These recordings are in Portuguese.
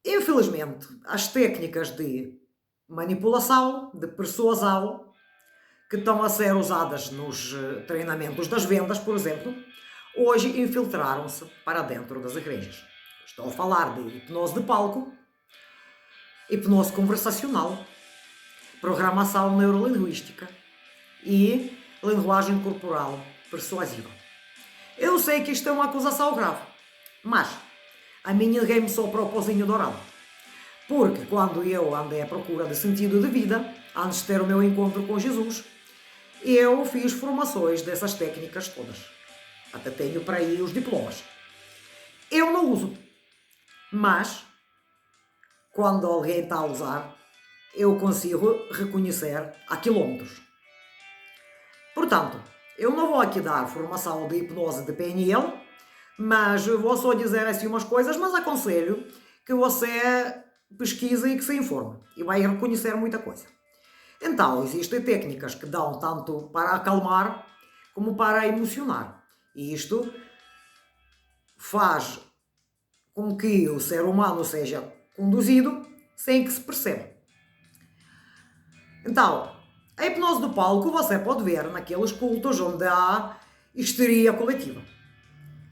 Infelizmente, as técnicas de manipulação, de persuasão, que estão a ser usadas nos treinamentos das vendas, por exemplo, hoje infiltraram-se para dentro das igrejas. Estou a falar de hipnose de palco, hipnose conversacional, programação neurolinguística e linguagem corporal persuasiva. Eu sei que isto é uma acusação grave, mas a mim ninguém me sopra o pozinho dourado. Porque quando eu andei à procura de sentido de vida, antes de ter o meu encontro com Jesus, eu fiz formações dessas técnicas todas. Até tenho para aí os diplomas. Eu não uso, mas quando alguém está a usar, eu consigo reconhecer a quilómetros. Portanto, eu não vou aqui dar formação de hipnose de PNL, mas vou só dizer assim umas coisas, mas aconselho que você pesquise e que se informe e vai reconhecer muita coisa. Então, existem técnicas que dão tanto para acalmar como para emocionar. E isto faz com que o ser humano seja conduzido sem que se perceba. Então, a hipnose do palco você pode ver naqueles cultos onde há histeria coletiva,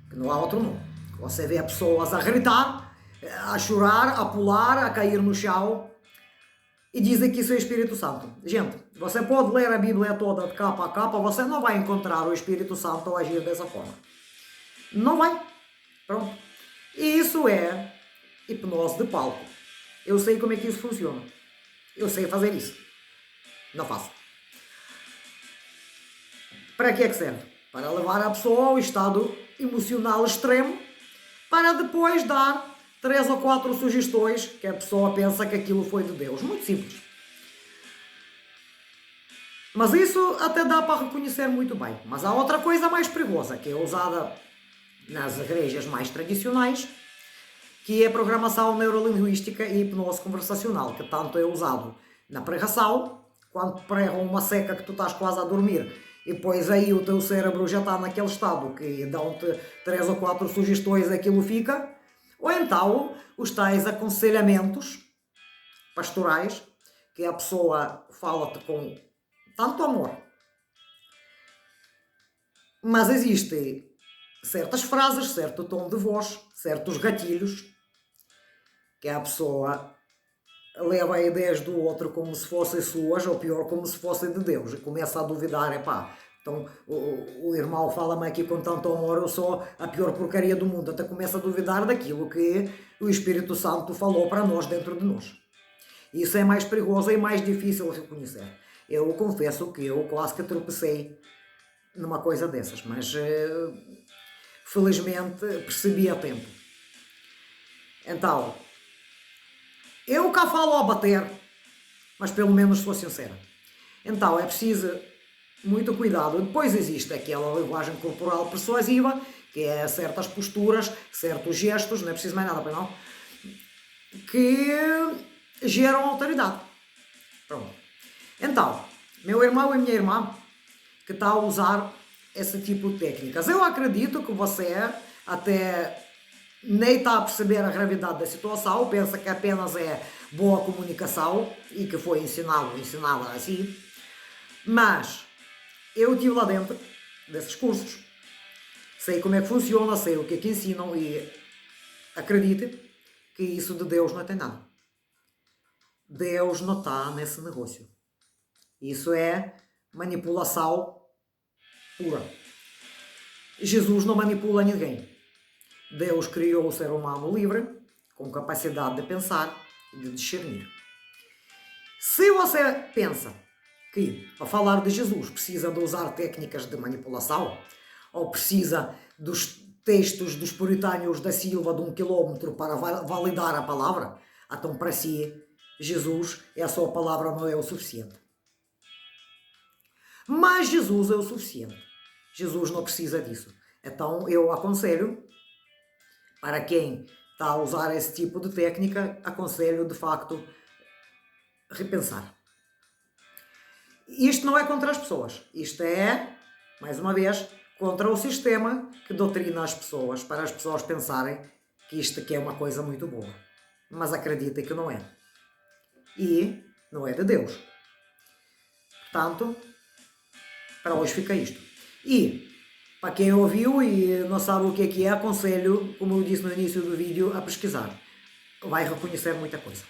que não há outro nome. Você vê pessoas a gritar, a chorar, a pular, a cair no chão e dizem que isso é o Espírito Santo. Gente, você pode ler a Bíblia toda de capa a capa, você não vai encontrar o Espírito Santo a agir dessa forma. Não vai. Pronto. E isso é hipnose de palco. Eu sei como é que isso funciona. Eu sei fazer isso. Não faço. Para que é que serve? Para levar a pessoa ao estado emocional extremo, para depois dar 3 ou 4 sugestões que a pessoa pensa que aquilo foi de Deus. Muito simples. Mas isso até dá para reconhecer muito bem. Mas há outra coisa mais perigosa, que é usada nas igrejas mais tradicionais, que é a programação neurolinguística e hipnose conversacional, que tanto é usado na pregação, quando pregam uma seca que tu estás quase a dormir, e depois aí o teu cérebro já está naquele estado que dão-te 3 ou 4 sugestões e aquilo fica, ou então os tais aconselhamentos pastorais, que a pessoa fala-te com tanto amor. Mas existem certas frases, certo tom de voz, certos gatilhos, que a pessoa leva ideias do outro como se fossem suas, ou pior, como se fossem de Deus, e começa a duvidar, então o irmão fala-me aqui com tanto amor, eu sou a pior porcaria do mundo, até começa a duvidar daquilo que o Espírito Santo falou para nós, dentro de nós. Isso é mais perigoso e mais difícil de reconhecer. Eu confesso que eu quase que tropecei numa coisa dessas, mas felizmente percebi a tempo. Então, eu cá falo a bater, mas pelo menos sou sincera. Então é preciso muito cuidado. Depois existe aquela linguagem corporal persuasiva, que é certas posturas, certos gestos, não é preciso mais nada para não, que geram autoridade. Pronto. Então, meu irmão e minha irmã que está a usar esse tipo de técnicas, eu acredito que você até nem está a perceber a gravidade da situação, pensa que apenas é boa comunicação e que foi ensinada assim, mas eu estive lá dentro desses cursos, sei como é que funciona, sei o que é que ensinam e acredite que isso de Deus não tem nada. Deus não está nesse negócio. Isso é manipulação pura. Jesus não manipula ninguém. Deus criou o ser humano livre, com capacidade de pensar e de discernir. Se você pensa que, ao falar de Jesus, precisa de usar técnicas de manipulação, ou precisa dos textos dos puritânios da Silva de 1 quilómetro para validar a palavra, então para si, Jesus é a sua palavra, não é o suficiente. Mas Jesus é o suficiente. Jesus não precisa disso. Então eu aconselho, para quem está a usar esse tipo de técnica, aconselho de facto repensar. Isto não é contra as pessoas, isto é, mais uma vez, contra o sistema que doutrina as pessoas, para as pessoas pensarem que isto aqui é uma coisa muito boa. mas acredita que não é. E não é de Deus. Portanto, para hoje fica isto. E, para quem ouviu e não sabe o que é, aconselho, como eu disse no início do vídeo, a pesquisar. Vai reconhecer muita coisa.